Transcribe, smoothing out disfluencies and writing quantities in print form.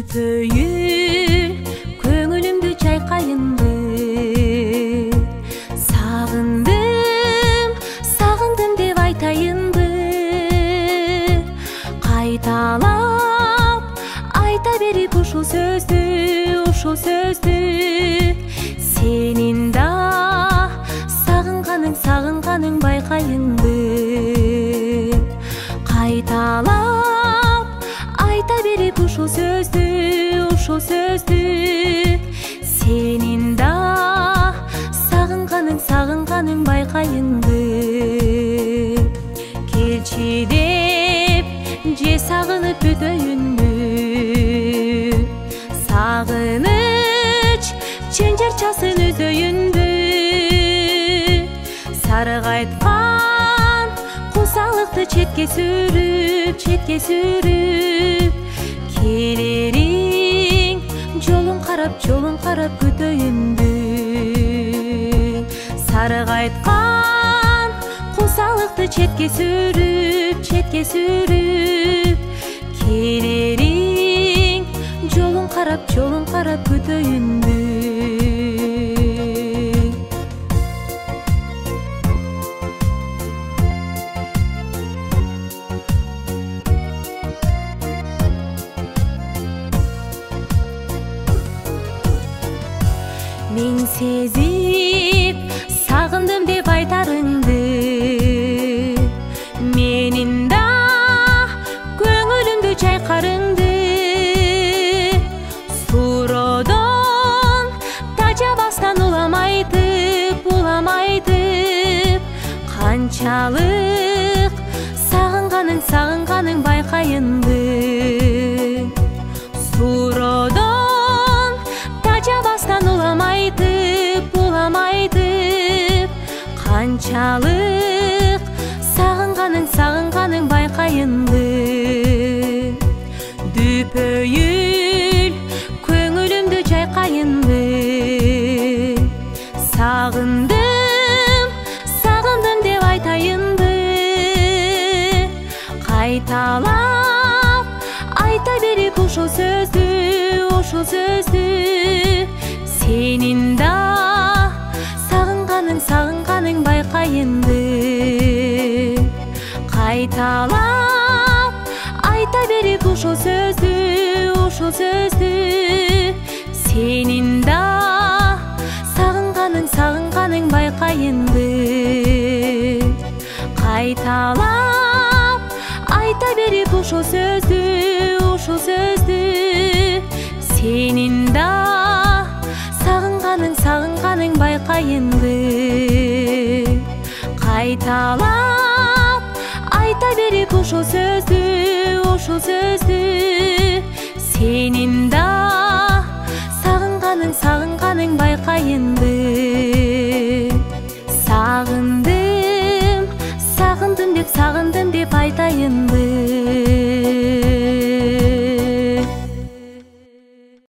Düpöйүл көңүлүмдү чайкайынды. Сагындым, сагындым деп айтайынды. Кайталап айта берип ушул сөздү, ушул сөздү. Сенин да сагынганың байкайынды. Кайталап айта берип ушул сөздү, ушул сөздү. Сенин да сагынганың байкайынды. Келчи деп же сагынып өтөйүнбү. Сагыныч чынжырчасын үзөйүнбү. Саргайткан кусалыкты четке сүрүп, четке сүрүп. Келериң жолун карап күтөйүнбү. Саргайткан кусалыкты четке сүрүп, четке сүрүп. Келериң жолун карап күтөйүнбү. Мен сезип сагындым деп айтарыңды. Менин да көңүлүмдү чайкарыңды. Суроодон тажабастан уламайтып, канчалык сагынганың байкайынды. Суроодон тажабастан уламайтып, канчалык сагынганың байкайынды. Дүпөйүл көңүлүмдү чайкайынды. Сагындым деп айтайынды. Кайталап айта берип ушул сөздү, ушул сөздү. Сенин да сагынганың байкайынды. Кайталап айта берип ушул сөздү, ушул сөздү. Сенин да сагынганың байкайынды. Кайталап айта берип ушул сөздү, ушул сөздү. Сенин да сагынганың байкайынды. Кайталап айта берип ушул сөздү, ушул сөздү. Сенин да сагынганың байкайынды.